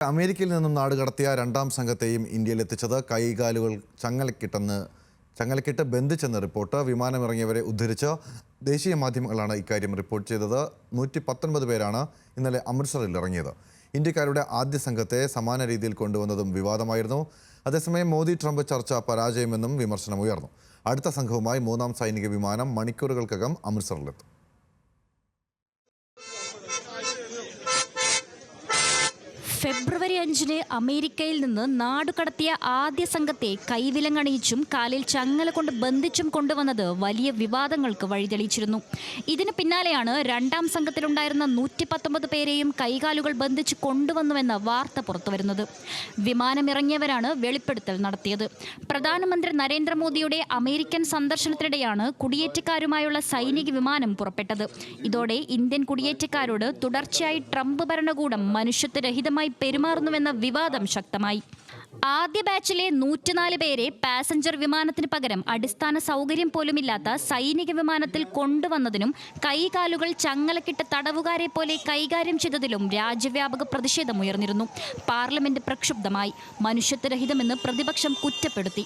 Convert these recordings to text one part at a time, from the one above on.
അമേരിക്കയിൽ നിന്നും നാടുകടത്തിയ രണ്ടാം സംഘത്തെയും ഇന്ത്യയിലെത്തിച്ചത് കൈകാലുകൾ ചങ്ങലക്കിട്ട് ബന്ധിച്ചെന്ന് റിപ്പോർട്ട്. വിമാനമിറങ്ങിയവരെ ഉദ്ധരിച്ച് ദേശീയ മാധ്യമങ്ങളാണ് ഇക്കാര്യം റിപ്പോർട്ട് ചെയ്തത്. 119 പേരാണ് ഇന്നലെ അമൃത്സറിൽ ഇറങ്ങിയത്. ഇന്ത്യക്കാരുടെ ആദ്യ സംഘത്തെ സമാന രീതിയിൽ കൊണ്ടുവന്നതും വിവാദമായിരുന്നു. അതേസമയം മോദി ട്രംപ് ചർച്ച പരാജയമെന്നും വിമർശനമുയർന്നു. അടുത്ത സംഘവുമായി മൂന്നാം സൈനിക വിമാനം മണിക്കൂറുകൾക്കകം അമൃത്സറിലെത്തും. ഫെബ്രുവരി 5-ന് അമേരിക്കയിൽ നിന്ന് നാടുകടത്തിയ ആദ്യ സംഘത്തെ കൈവിലങ്ങണിയിച്ചും കാലിൽ ചങ്ങല കൊണ്ട് ബന്ധിച്ചും കൊണ്ടുവന്നത് വലിയ വിവാദങ്ങൾക്ക് വഴിതെളിച്ചിരുന്നു. ഇതിന് പിന്നാലെയാണ് രണ്ടാം സംഘത്തിലുണ്ടായിരുന്ന 119 പേരെയും കൈകാലുകൾ ബന്ധിച്ച് കൊണ്ടുവന്നുവെന്ന വാർത്ത പുറത്തുവരുന്നത്. വിമാനമിറങ്ങിയവരാണ് വെളിപ്പെടുത്തൽ നടത്തിയത്. പ്രധാനമന്ത്രി നരേന്ദ്രമോദിയുടെ അമേരിക്കൻ സന്ദർശനത്തിനിടെയാണ് കുടിയേറ്റക്കാരുമായുള്ള സൈനിക വിമാനം പുറപ്പെട്ടത്. ഇതോടെ ഇന്ത്യൻ കുടിയേറ്റക്കാരോട് തുടർച്ചയായി ട്രംപ് ഭരണകൂടം മനുഷ്യത്വരഹിതമായി പെരുമാറുന്നുവെന്ന വിവാദം ശക്തമായി. ആദ്യ ബാച്ചിലെ 104 പേരെ പാസഞ്ചർ വിമാനത്തിന് പകരം അടിസ്ഥാന സൗകര്യം പോലുമില്ലാത്ത സൈനിക വിമാനത്തിൽ കൊണ്ടുവന്നതിനും കൈകാലുകൾ ചങ്ങലക്കിട്ട് തടവുകാരെ പോലെ കൈകാര്യം ചെയ്തതിലും രാജ്യവ്യാപക പ്രതിഷേധമുയർന്നിരുന്നു. പാർലമെന്റ് പ്രക്ഷുബ്ധമായി. മനുഷ്യത്വരഹിതമെന്ന് പ്രതിപക്ഷം കുറ്റപ്പെടുത്തി.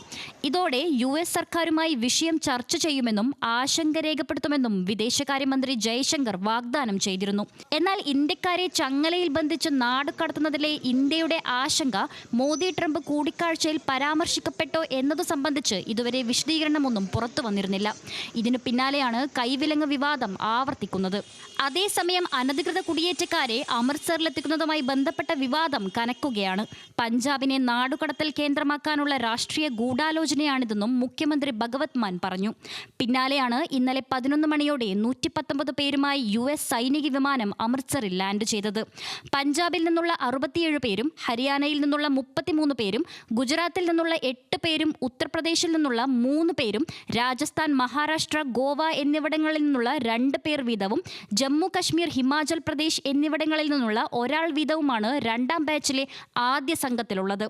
ഇതോടെ US സർക്കാരുമായി വിഷയം ചർച്ച ചെയ്യുമെന്നും ആശങ്ക രേഖപ്പെടുത്തുമെന്നും വിദേശകാര്യമന്ത്രി ജയശങ്കർ വാഗ്ദാനം ചെയ്തിരുന്നു. എന്നാൽ ഇന്ത്യക്കാരെ ചങ്ങലയിൽ ബന്ധിച്ച് നാടുകടത്തുന്നതിലെ ഇന്ത്യയുടെ ആശങ്ക മോദി ട്രംപ് കൂടിക്കാഴ്ചയിൽ പരാമർശിക്കപ്പെട്ടോ എന്നതു സംബന്ധിച്ച് ഇതുവരെ വിശദീകരണമൊന്നും പുറത്തു വന്നിരുന്നില്ല. ഇതിനു പിന്നാലെയാണ് കൈവിലങ്ങ് വിവാദം ആവർത്തിക്കുന്നത്. അതേസമയം അനധികൃത കുടിയേറ്റക്കാരെ അമൃത്സറിലെത്തിക്കുന്നതുമായി ബന്ധപ്പെട്ട വിവാദം കനക്കുകയാണ്. പഞ്ചാബിനെ നാടുകടത്തൽ കേന്ദ്രമാക്കാനുള്ള രാഷ്ട്രീയ ഗൂഢാലോചനയാണിതെന്നും മുഖ്യമന്ത്രി ഭഗവത് മാൻ പറഞ്ഞു. പിന്നാലെയാണ് ഇന്നലെ 11 മണിയോടെ 119 പേരുമായി US സൈനിക വിമാനം അമൃത്സറിൽ ലാൻഡ് ചെയ്തത്. പഞ്ചാബിൽ നിന്നുള്ള 67 പേരും ഹരിയാനയിൽ നിന്നുള്ള 33 പേരും ഗുജറാത്തിൽ നിന്നുള്ള 8 പേരും ഉത്തർപ്രദേശിൽ നിന്നുള്ള 3 പേരും രാജസ്ഥാൻ, മഹാരാഷ്ട്ര, ഗോവ എന്നിവിടങ്ങളിൽ നിന്നുള്ള 2 പേർ വീതവും ജമ്മു കശ്മീർ, ഹിമാചൽ പ്രദേശ് എന്നിവിടങ്ങളിൽ നിന്നുള്ള ഒരാൾ വീതവുമാണ് രണ്ടാം ബാച്ചിലെ ആദ്യ സംഘത്തിലുള്ളത്.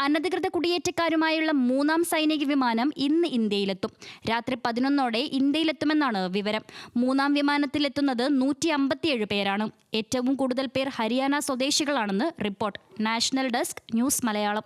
അനധികൃത കുടിയേറ്റക്കാരുമായുള്ള മൂന്നാം സൈനിക വിമാനം ഇന്ന് ഇന്ത്യയിലെത്തും. രാത്രി 11ഓടെ ഇന്ത്യയിലെത്തുമെന്നാണ് വിവരം. മൂന്നാം വിമാനത്തിലെത്തുന്നത് 157 പേരാണ്. ഏറ്റവും കൂടുതൽ പേർ ഹരിയാന സ്വദേശികളാണെന്ന് report. National desk, news Malayalam.